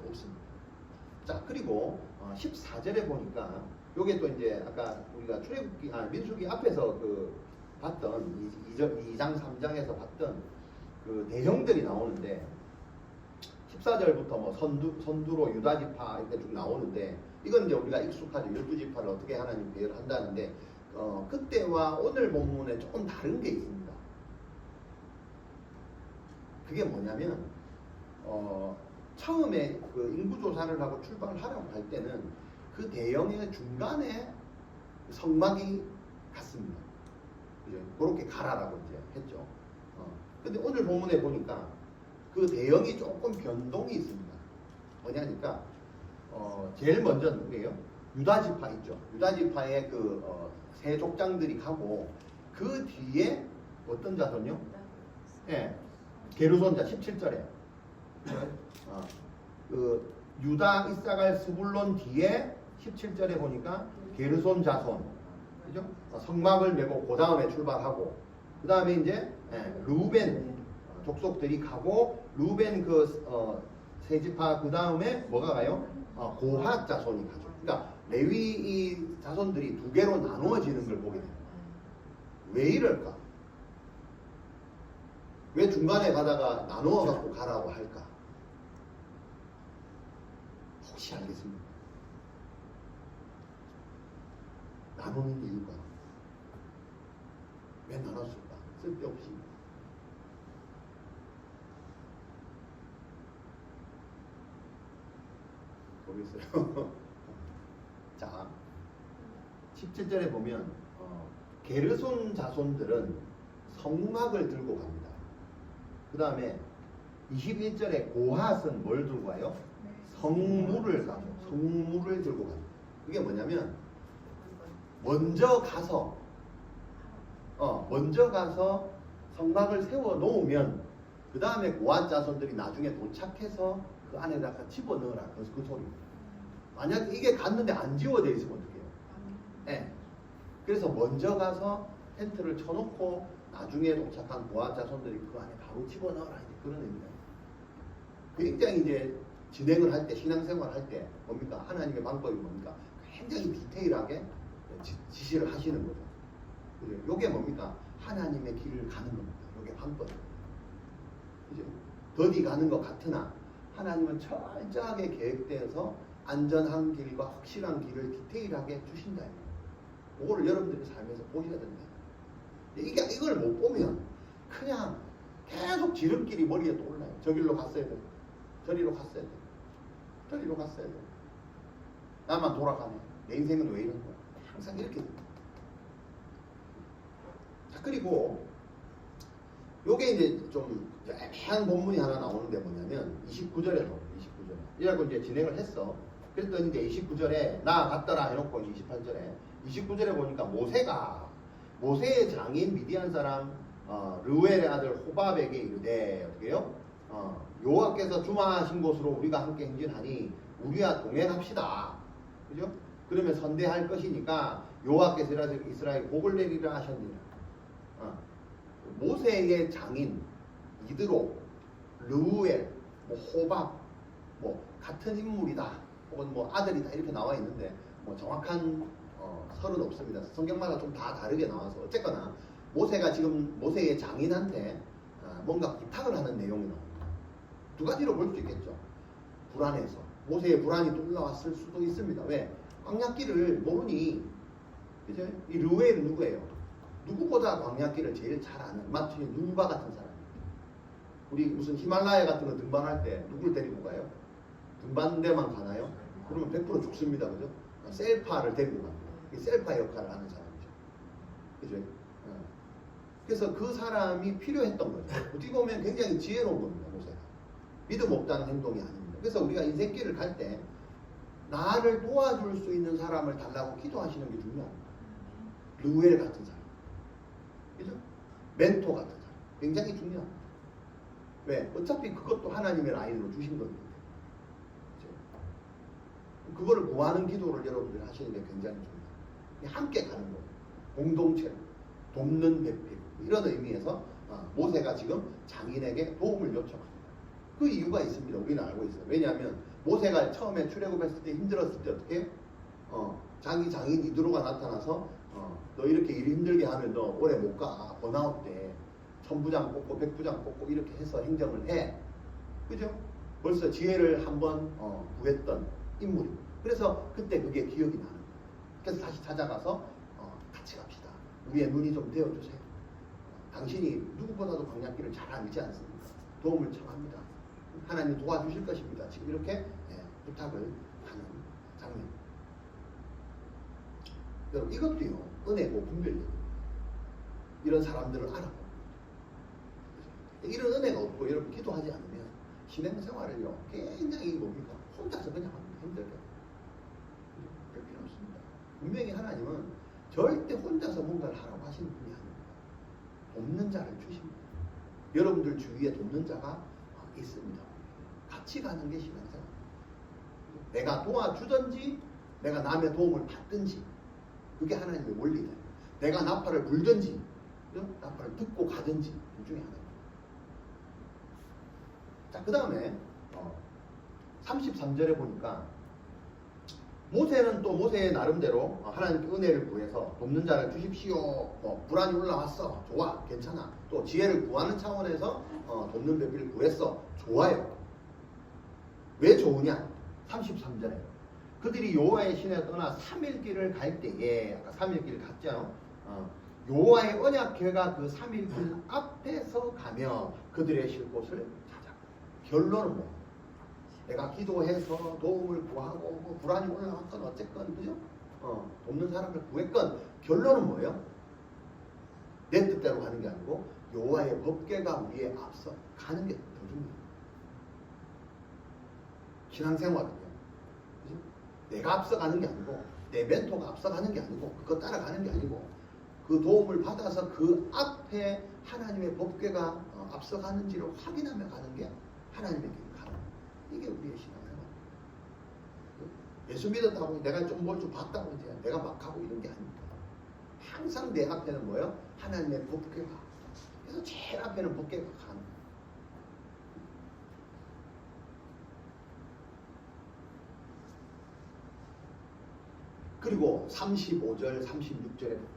A: 없습니다. 자, 그리고 14절에 보니까 요게 또 이제 아까 우리가 출애굽기 민수기 앞에서 그 봤던 2장 3장에서 봤던 그 대형들이 나오는데 14절부터 뭐 선두로 유다 지파 이렇게 쭉 나오는데, 이건 이제 우리가 익숙하죠. 12지파를 어떻게 하나님 배열을 한다는데 그때와 오늘 본문에 조금 다른 게 있습니다. 그게 뭐냐면 처음에 그 인구조사를 하고 출발을 하려고 할 때는 그 대형의 중간에 성막이 갔습니다. 그죠? 그렇게 가라라고 이제 했죠. 근데 오늘 본문에 보니까 그 대형이 조금 변동이 있습니다. 뭐냐니까 제일 먼저 누구예요? 유다지파 있죠. 유다지파의 그 세 족장들이 가고 그 뒤에 어떤 자손요? 예, 게르손자 17절에 그 유다, 이사갈, 스불론 뒤에 17절에 보니까 게르손 자손, 그죠? 성막을 메고 그 다음에 출발하고, 그 다음에 이제 루벤 족속들이 가고, 루벤 그 세 지파 그 다음에 뭐가 가요? 고핫 자손이 가죠. 그러니까 레위 이 자손들이 두 개로 나누어지는 걸 보게 돼요. 왜 이럴까? 왜 중간에 가다가 나누어 갖고 가라고 할까? 혹시 알겠습니까? 나누는 이유가 왜 나눴을까? 쓸데없이. 모르겠어요. 자, 17절에 보면 게르손 자손들은 성막을 들고 갑니다. 그 다음에 21절에 고핫은 뭘 들고 가요? 성물을 가죠. 성물을 들고 가요. 그게 뭐냐면 먼저 가서 성막을 세워 놓으면 그 다음에 고핫 자손들이 나중에 도착해서 그 안에다가 집어넣으라. 그 소리입니다. 만약 이게 갔는데 안 지워져 있으면 어떡해요? 네. 그래서 먼저 가서 텐트를 쳐놓고 나중에 도착한 고핫 자손들이 그 안에 바로 집어넣으라. 이제 그런 의미예요. 굉장히 이제 진행을 할 때, 신앙생활 할 때 뭡니까? 하나님의 방법이 뭡니까? 굉장히 디테일하게 지시를 하시는 거죠. 이게 뭡니까? 하나님의 길을 가는 겁니다. 이게 방법이에요. 그죠? 더디 가는 것 같으나 하나님은 철저하게 계획되어서 안전한 길과 확실한 길을 디테일하게 주신다. 그거를 여러분들이 삶에서 보셔야 된다. 이걸 못 보면 그냥 계속 지름길이 머리에 떠올라요. 저길로 갔어야 돼. 저리로 갔어야 돼. 저리로 갔어야 돼. 나만 돌아가네. 내 인생은 왜 이런 거야? 항상 이렇게 됩니다. 자, 그리고 요게 이제 좀 애매한 본문이 하나 나오는데 뭐냐면 29절에 나옵니다. 29절에. 이라고 이제 진행을 했어. 그랬더니 이제 29절에 나아갔더라 해놓고 29절에 보니까 모세의 장인 미디안 사람 르웰의 아들 호밥에게 이르되 어떻게요? 여호와께서 주마하신 곳으로 우리가 함께 행진하니 우리와 동행합시다. 그죠? 그러면 선대할 것이니까 여호와께서 이스라엘 복을 내리라 하셨느니라. 모세의 장인 이드로, 르우엘, 호밥, 같은 인물이다, 혹은 아들이다 이렇게 나와 있는데 정확한 설은 없습니다. 성경마다 좀 다 다르게 나와서 어쨌거나 모세가 지금 모세의 장인한테 뭔가 부탁을 하는 내용이 나옵니다. 두 가지로 볼 수 있겠죠. 불안해서 모세의 불안이 또 올라왔을 수도 있습니다. 왜? 광야길을 모르니 그죠? 이 르웨는 누구예요? 누구보다 광야길을 제일 잘 아는 마치 눈과 같은 사람입니다. 우리 무슨 히말라야 같은 거 등반할 때 누굴 데리고 가요? 등반대만 가나요? 그러면 100% 죽습니다. 그죠? 셀파를 데리고 갑니다. 이 셀파 역할을 하는 사람이죠. 그죠? 그래서 그 사람이 필요했던 거죠. 어떻게 보면 굉장히 지혜로운 겁니다. 모세가. 믿음 없다는 행동이 아닙니다. 그래서 우리가 인생길을 갈 때 나를 도와줄 수 있는 사람을 달라고 기도하시는 게 중요합니다. 르웰 같은 사람. 그죠? 멘토 같은 사람. 굉장히 중요합니다. 왜? 어차피 그것도 하나님의 라인으로 주신 거거든요. 그죠? 그거를 구하는 기도를 여러분들이 하시는 게 굉장히 중요해요. 함께 가는 거예요. 공동체로. 돕는 배필. 이런 의미에서 모세가 지금 장인에게 도움을 요청합니다. 그 이유가 있습니다. 우리는 알고 있어요. 왜냐하면 모세가 처음에 출애굽했을 때 힘들었을 때 어떻게 자기 장인 이드로가 나타나서 너 이렇게 일 힘들게 하면 너 오래 못 가. 번아웃 때 천부장 뽑고 백부장 뽑고 이렇게 해서 행정을 해. 그죠? 벌써 지혜를 한번 구했던 인물입니다. 그래서 그때 그게 기억이 나는 거예요. 그래서 다시 찾아가서 같이 갑시다. 위에 눈이 좀 되어주세요. 당신이 누구보다도 광야길을 잘 알지 않습니까? 도움을 청합니다. 하나님 도와주실 것입니다. 지금 이렇게 부탁을 하는 장면. 여러분 이것도요 은혜고 분별력. 이런 사람들을 알아보고 이런 은혜가 없고 여러분 기도하지 않으면 신앙생활을요 굉장히 뭡니까? 혼자서 그냥 합니다. 힘들게. 별 필요 없습니다. 분명히 하나님은 절대 혼자서 뭔가를 하라고 하시는 분이 아닙니다. 돕는 자를 주십니다. 여러분들 주위에 돕는 자가 있습니다. 같이 가는 게 신앙생활. 내가 도와주든지 내가 남의 도움을 받든지 그게 하나님의 원리다. 내가 나팔을 불든지 나팔을 듣고 가든지 그 중에 하나입니다. 자, 그 다음에 33절에 보니까 모세는 또 모세의 나름대로 하나님께 은혜를 구해서 돕는 자를 주십시오. 불안이 올라왔어. 좋아. 괜찮아. 또 지혜를 구하는 차원에서 돕는 배필을 구했어. 좋아요. 왜 좋으냐? 33절에 그들이 여호와의 신에 떠나 3일 길을 갈 때에 아까 3일 길을 갔죠. 여호와의 언약궤가 그 3일 길 앞에서 가며 그들의 쉴 곳을 찾아. 결론은 뭐? 내가 기도해서 도움을 구하고 뭐 불안이 올라왔건 어쨌건 그죠? 돕는 사람을 구했건 결론은 뭐예요? 내 뜻대로 가는 게 아니고 여호와의 법궤가 우리의 앞서 가는 게 더 중요해요. 신앙생활은요. 그죠? 내가 앞서가는 게 아니고 내 멘토가 앞서가는 게 아니고 그거 따라가는 게 아니고 그 도움을 받아서 그 앞에 하나님의 법궤가 앞서가는지를 확인하며 가는 게 하나님의 길. 이게 우리의 신앙생활. 예수 믿었다고 내가 좀 뭘 좀 봤다고 이제 내가 막 하고 이런 게 아닙니다. 항상 내 앞에는 뭐예요? 하나님의 법궤가. 그래서 제일 앞에는 법궤가 가는 거예요. 그리고 35절, 36절에 보니까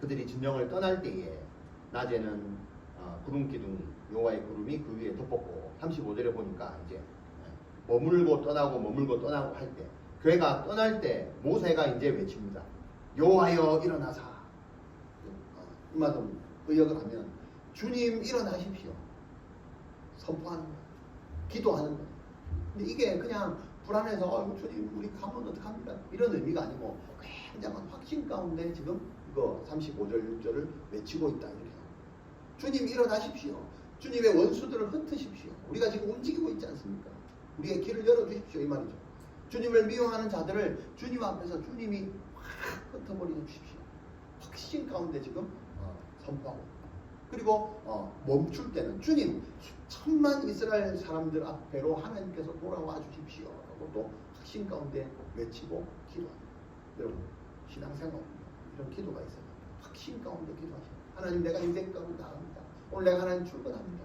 A: 그들이 진영을 떠날 때에 낮에는 구름 기둥 여호와의 구름이 그 위에 덮었고 35절에 보니까 이제 머물고 떠나고 할 때 괴가 떠날 때 모세가 이제 외칩니다. 여호와여 일어나사. 이 말은 의역을 하면 주님 일어나십시오. 선포하는 거예요. 기도하는 거예요. 근데 이게 그냥 불안해서 주님 우리 가면 어떡합니까? 이런 의미가 아니고 굉장한 확신 가운데 지금 이거 35절 6절을 외치고 있다 이렇게. 주님 일어나십시오. 주님의 원수들을 흩으십시오. 우리가 지금 움직이고 있지 않습니까? 우리의 길을 열어주십시오 이 말이죠. 주님을 미워하는 자들을 주님 앞에서 주님이 확 흩어버려 주십시오. 확신 가운데 지금 선포하고 그리고 멈출 때는 주님 수천만 이스라엘 사람들 앞에로 하나님께서 돌아와 주십시오 하고 또 확신 가운데 외치고 기도합니다. 여러분 신앙생활 이런 기도가 있어요. 확신 가운데 기도하시고 하나님 내가 인생 가운데 나갑니다. 오늘 내가 하나님 출근합니다.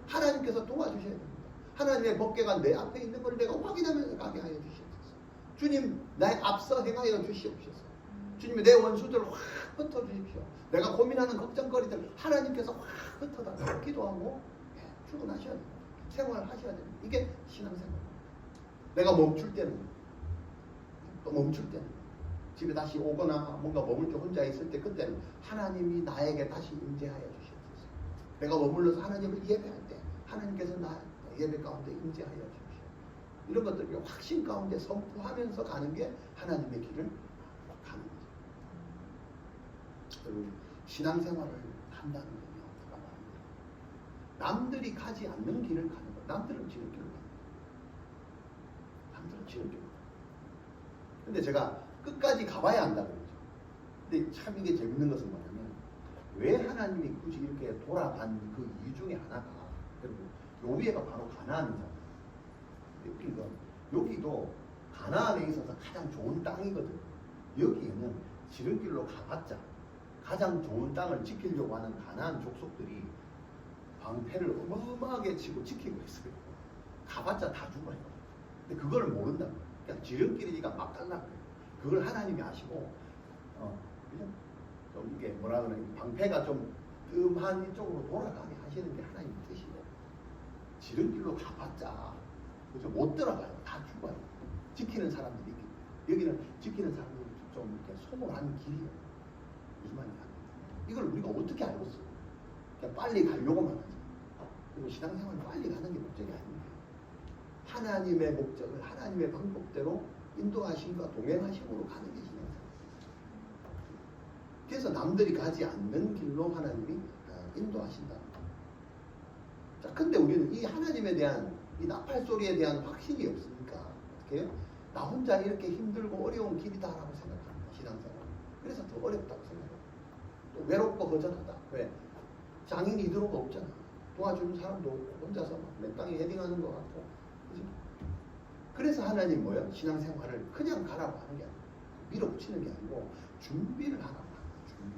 A: 하나님께서 도와주셔야 됩니다. 하나님의 법궤가 내 앞에 있는 걸 내가 확인하면서 가게 하여 주시옵소서. 주님 나의 앞서 행하여 주시옵소서. 주님이 내 원수들을 확 흩어주십시오. 내가 고민하는 걱정거리들 하나님께서 확 흩어달라고 기도하고 출근하셔야 돼요. 생활하셔야 돼요. 이게 신앙생활. 내가 멈출 때는 또 멈출 때는 집에 다시 오거나 뭔가 머물 때 혼자 있을 때 그때는 하나님이 나에게 다시 임재하여 주시옵소서. 내가 머물러서 하나님을 예배할 때 하나님께서 나 예배 가운데 임재하여 주십시오. 이런 것들을 확신 가운데 선포하면서 가는 게 하나님의 길을 가는 거죠. 여러분 신앙생활을 한다는 건요, 제가 말합니다. 남들이 가지 않는 길을 가는 거예요. 남들은 지는 길을 가는 거예요. 남들은 지는 길을 가는 거예요. 근데 제가 끝까지 가봐야 한다는 거죠. 근데 참 이게 재밌는 것은 뭐냐면 왜 하나님이 굳이 이렇게 돌아간 그 이유 중에 하나가 여러분 요비가 바로 가나안 사람. 웃긴 건 여기도 가나안에 있어서 가장 좋은 땅이거든. 여기에는 지름길로 가봤자 가장 좋은 땅을 지키려고 하는 가나안 족속들이 방패를 어마어마하게 치고 지키고 있어요. 가봤자 다 죽어요. 근데 그걸 모른다는 거예요. 그냥 지름길이니까 막 달라는 거예요. 그걸 하나님이 아시고 그죠? 좀 이게 뭐라 그러나 방패가 좀 뜸한 이쪽으로 돌아가게 하시는 게 하나님의 뜻이에요. 지름길로 가봤자 그죠? 못 들어가요. 다 죽어요. 지키는 사람들이 있기 때문에. 여기는 지키는 사람들이 좀 이렇게 소홀한 길이에요. 무슨 말인지 알아요? 이걸 우리가 어떻게 알고 있어요? 그냥 빨리 가려고만 하지. 그리고 신앙생활은 빨리 가는 게 목적이 아닙니다. 하나님의 목적을 하나님의 방법대로 인도하심과 동행하심으로 가는 게 신앙생활. 그래서 남들이 가지 않는 길로 하나님이 인도하신다. 자, 근데 우리는 이 하나님에 대한 이 나팔 소리에 대한 확신이 없으니까 어떻게 해요? 나 혼자 이렇게 힘들고 어려운 길이다라고 생각합니다. 신앙생활. 그래서 더 어렵다고 생각해요. 또 외롭고 허전하다. 왜? 장인이 들어가 없잖아. 도와주는 사람도 없고 혼자서 막 맨땅에 헤딩하는 것 같고. 그죠? 그래서 하나님 뭐예요? 신앙생활을 그냥 가라고 하는 게 아니고 밀어붙이는 게 아니고 준비를 하라고 하는 거예요. 준비.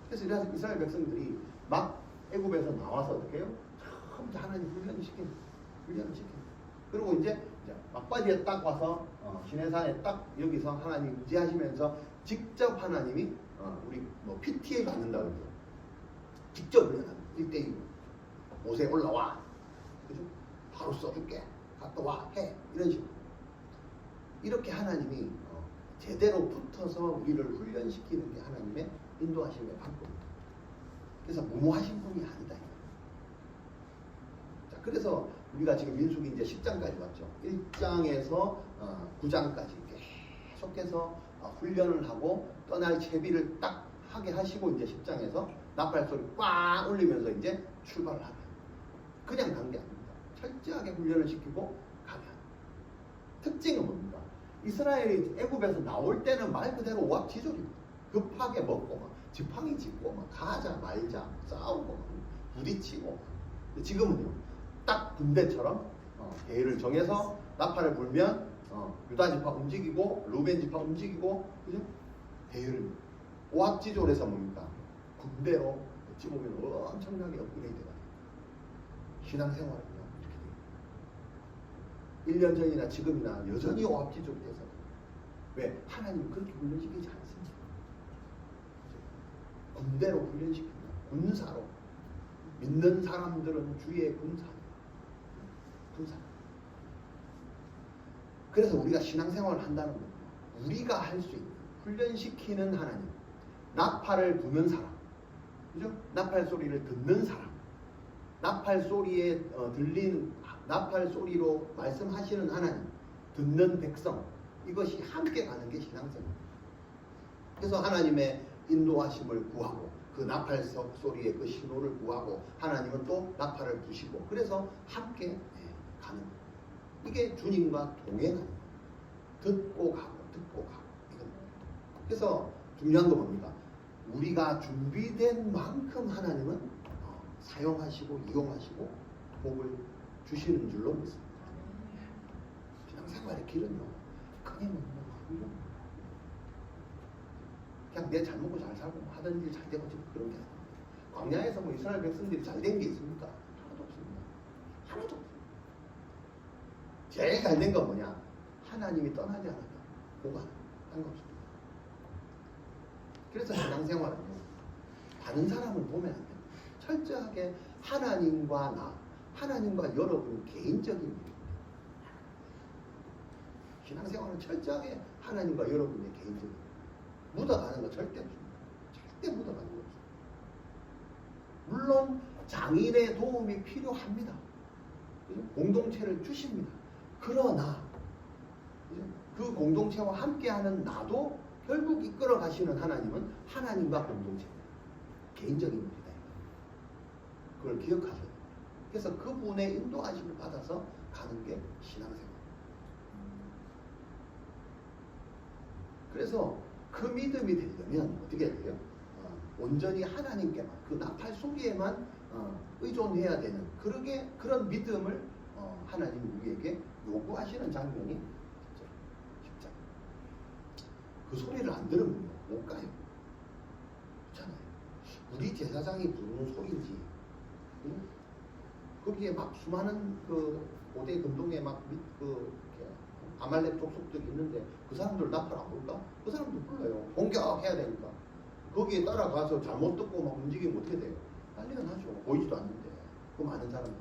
A: 그래서 이스라엘 백성들이 막 애굽에서 나와서 어떻게 해요? 처음부터 하나님 훈련을 시키는 그리고 이제 막바지에 딱 와서 시내산에 딱 여기서 하나님 임재하시면서 직접 하나님이 우리 뭐 PTA 받는다고 그러죠. 직접 훈련하는 1대1 모세 올라와. 그죠? 바로 써줄게. 갔다 와. 해. 이런 식으로. 이렇게 하나님이 제대로 붙어서 우리를 훈련시키는 게 하나님의 인도하심의 방법입니다. 그래서 무모하신 분이 아니다. 자, 그래서 우리가 지금 민수기 이제 10장까지 왔죠. 1장에서 9장까지 계속해서 훈련을 하고 떠날 채비를 딱 하게 하시고 이제 10장에서 나팔 소리 꽉 울리면서 이제 출발을 하게 합니다. 그냥 간 게 아닙니다. 철저하게 훈련을 시키고 가게 합니다. 특징은 뭡니까? 이스라엘이 애굽에서 나올 때는 말 그대로 오합지졸입니다. 급하게 먹고 막 지팡이 짚고 막 가자 말자 싸우고 막 부딪히고. 지금은요 딱 군대처럼 대회를 정해서 나팔을 불면 유다 지파 움직이고 루벤 지파 움직이고 그죠? 대회를 오합지졸에서 뭡니까? 군대로 어찌 보면 엄청나게 업그레이드가 돼요. 신앙생활은요 이렇게 돼요. 1년 전이나 지금이나 여전히 오합지졸이 돼서 왜? 하나님은 그렇게 훈련시키지 않습니다. 군대로 훈련시킵니다. 군사로. 믿는 사람들은 주의 군사입니다. 군사. 그래서 우리가 신앙생활을 한다는 겁니다. 우리가 할 수 있는 훈련시키는 하나님. 나팔을 부는 사람. 그죠? 나팔 소리를 듣는 사람. 나팔 소리에 들린 나팔 소리로 말씀하시는 하나님. 듣는 백성. 이것이 함께 가는 게 신앙생활. 그래서 하나님의 인도하심을 구하고 그 나팔 소리의 그 신호를 구하고 하나님은 또 나팔을 부시고 그래서 함께 가는 거예요. 이게 주님과 동행하는 거예요. 듣고 가고 이건. 그래서 중요한 거 뭡니까? 우리가 준비된 만큼 하나님은 사용하시고 이용하시고 복을 주시는 줄로 믿습니다. 신앙생활의 길은요 그냥 그냥 내 잘 먹고 잘 살고 하던 일 잘 되고 그런 게 아니에요. 광야에서 뭐 이스라엘 백성들이 잘 된 게 있습니까? 하나도 없습니다. 하나도 없습니다. 제일 잘 된 건 뭐냐? 하나님이 떠나지 않았다. 그거 상관없습니다. 그래서 신앙생활은요, 다른 사람을 보면 안 됩니다. 철저하게 하나님과 나, 하나님과 여러분 개인적인 일입니다. 신앙생활은 철저하게 하나님과 여러분의 개인적인 일. 묻어가는 거 절대 없습니다. 절대 묻어가는 거 없습니다. 물론 장인의 도움이 필요합니다. 공동체를 주십니다. 그러나 그 공동체와 함께하는 나도 결국 이끌어 가시는 하나님은 하나님과 공동체입니다. 개인적인 일이다. 그걸 기억하셔야 됩니다. 그래서 그분의 인도하심을 받아서 가는 게 신앙생활. 그래서 그 믿음이 되려면 어떻게 해야 돼요? 온전히 하나님께만, 그 나팔 소리에만 의존해야 되는 그런 믿음을 하나님이 우리에게 요구하시는 장면이 십자가. 그 소리를 안 들으면 못 가요. 그렇잖아요. 우리 제사장이 부르는 소리인지, 거기에 막 수많은 그 고대 금동에 막 아말렉 족속들이 있는데 그 사람들 나팔 안 불까? 그 사람도 불러요. 공격해야 되니까. 거기에 따라가서 잘못 듣고 막 움직이면 어떻게 돼요? 난리가 나죠. 보이지도 않는데. 그 많은 사람들이.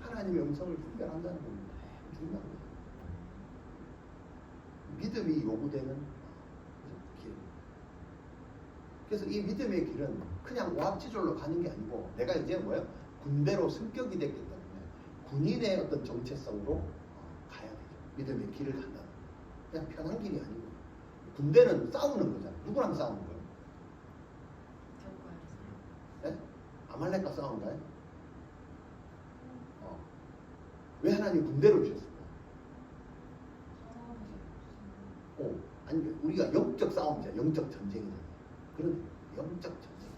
A: 하나님의 음성을 분별한다는 겁니다. 중요한 거예요. 믿음이 요구되는 길. 그래서 이 믿음의 길은 그냥 오합지졸로 가는 게 아니고, 내가 이제 뭐예요? 군대로 승격이 됐기 때문에 군인의 어떤 정체성으로 가야 되죠. 믿음의 길을 간다. 그냥 편한 길이 아니고. 군대는 싸우는 거잖아요. 누구랑 싸우는 거예요? 네? 아말렉과 싸운가요? 왜 하나님 군대를 주셨을까요? 아니, 우리가 영적 싸움이잖아요. 영적 전쟁이잖아요. 그런 영적 전쟁.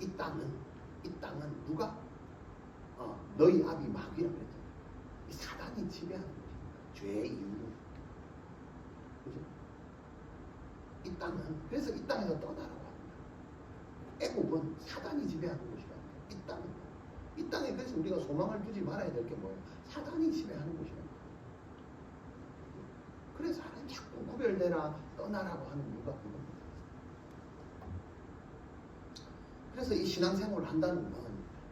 A: 이 땅은 누가? 너희 아비 마귀라고 그랬잖아요. 이 사단이 지배하는 것입니다. 죄의 이유로. 그죠? 이 땅은, 그래서 이 땅에서 떠나라고 합니다. 애국은 사단이 지배하는 곳이라고 합니다. 이 땅에 그래서 우리가 소망을 두지 말아야 될 게 뭐예요? 사단이 지배하는 곳이라고 합니다. 그래서 하나님 자꾸 구별되라, 떠나라고 하는 이유가 그겁니다. 그래서 이 신앙생활을 한다는 건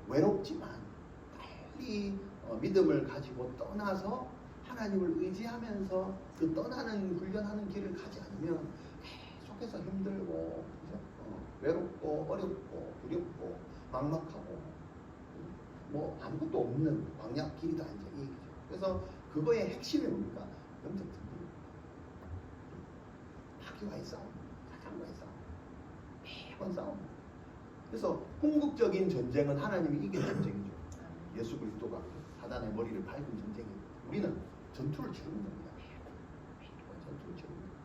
A: 외롭지만 빨리 믿음을 가지고 떠나서 하나님을 의지하면서 그 떠나는 훈련하는 길을 가지 않으면 계속해서 힘들고, 외롭고 어렵고 두렵고 막막하고 뭐 아무것도 없는 광야 길이다, 이제 이 얘기죠. 그래서 그거의 핵심이 뭡니까? 영적 전쟁입니다. 마귀와의 싸움, 사탄과의 싸움, 매번 싸움. 그래서 궁극적인 전쟁은 하나님이 이긴 전쟁이죠. 예수 그리스도가 사단의 머리를 밟은 전쟁이에요. 우리는 전투를 치르는 겁니다. 전투를 치르는 겁니다.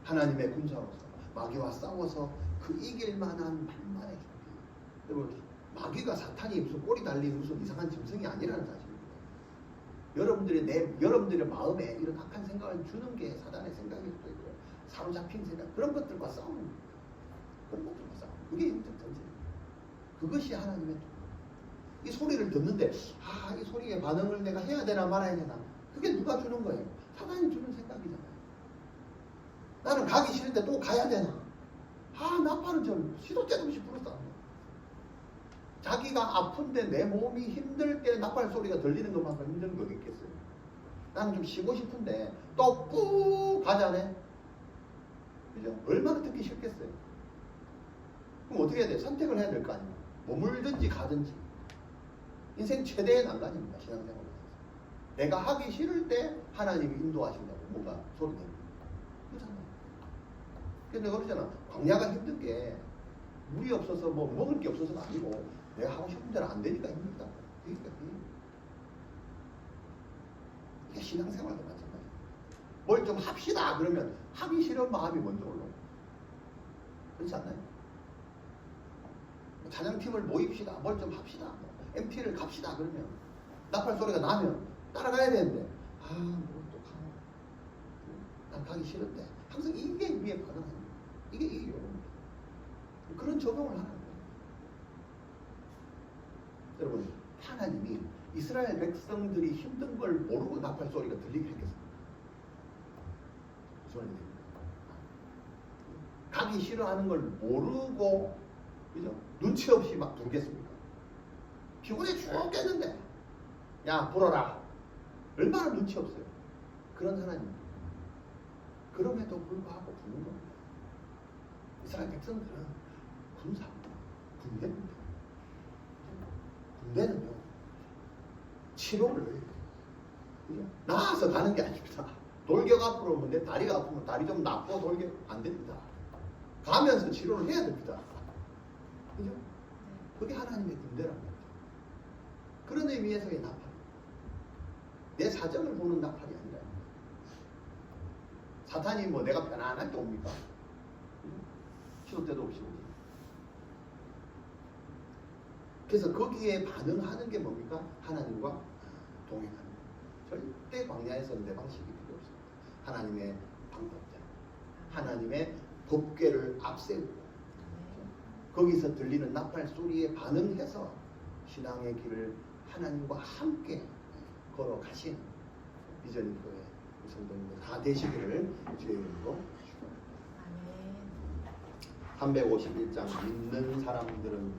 A: 하나님의 군사로서 마귀와 싸워서 그 이길 만한 만만의 준비. 여러분, 마귀가 사탄이 무슨 꼬리 달린 무슨 이상한 짐승이 아니라는 사실입니다. 여러분들의 마음에 이런 악한 생각을 주는 게 사단의 생각일 수도 있고요. 사로잡힌 생각, 그런 것들과 싸우는 겁니다. 그런 것들과 싸우는. 그게 영적 전쟁입니다. 그것이 하나님의 도구. 이 소리를 듣는데, 이 소리의 반응을 내가 해야 되나 말아야 되나? 그게 누가 주는 거예요? 사단이 주는 생각이잖아요. 나는 가기 싫은데 또 가야 되나? 나팔은 좀 시도 때도 없이 불었다. 자기가 아픈데 내 몸이 힘들 때 나팔 소리가 들리는 것만큼 힘든 거 있겠어요? 나는 좀 쉬고 싶은데 또 꾹 가자네. 그죠? 얼마나 듣기 싫겠어요? 그럼 어떻게 해야 돼? 선택을 해야 될 거 아니에요? 머물든지 가든지. 인생 최대의 난관입니다. 신앙생활에서. 내가 하기 싫을 때 하나님이 인도하신다고 뭔가 소리 내는 거예요. 그렇잖아요. 근데 그러잖아. 광야가 힘든 게 물이 없어서 뭐 먹을 게 없어서가 아니고 내가 하고 싶은 대로 안 되니까 힘들다. 이게 신앙생활도 마찬가지예요. 뭘 좀 합시다 그러면 하기 싫은 마음이 먼저 올라오고. 그렇지 않나요? 찬양팀을 모입시다. 뭘 좀 합시다. MT를 갑시다 그러면 나팔 소리가 나면 따라가야 되는데 뭘 또 가나. 난 가기 싫은데. 항상 이게 우리의 반응입니다. 이게 여러분입니다. 그런 적용을 하는 거예요. 여러분, 하나님이 이스라엘 백성들이 힘든 걸 모르고 나팔 소리가 들리게 했겠습니까? 무슨 말인지 가기 싫어하는 걸 모르고 그죠? 눈치 없이 막 부르겠습니까? 피곤해 죽겠는데 야 불어라. 얼마나 눈치 없어요. 그런 하나님. 그럼에도 불구하고 부르는 겁니다. 이스라엘 백성들은 군사입니다. 군대입니다. 군대는요 치료를 나와서 가는 게 아닙니다. 돌격 앞으로 오면 내 다리가 아프면 다리 좀 낫고 돌격 안 됩니다. 가면서 치료를 해야 됩니다. 그죠? 그게 하나님의 군대란 말이죠. 그런 의미에서의 나팔. 내 사정을 보는 나팔이 아니라 사탄이 뭐 내가 편안하게 옵니까? 시도 때도 없이 오지. 그래서 거기에 반응하는 게 뭡니까? 하나님과 동행하는 거예요. 절대 광야에서는 내 방식이 필요 없습니다. 하나님의 방법대로 하나님의 법궤를 앞세우고 거기서 들리는 나팔 소리에 반응해서 신앙의 길을 하나님과 함께 걸어가신 비전이 교회 성도님들 다 되시기를 주의 이름으로 축원합니다. 351장 믿는 사람들은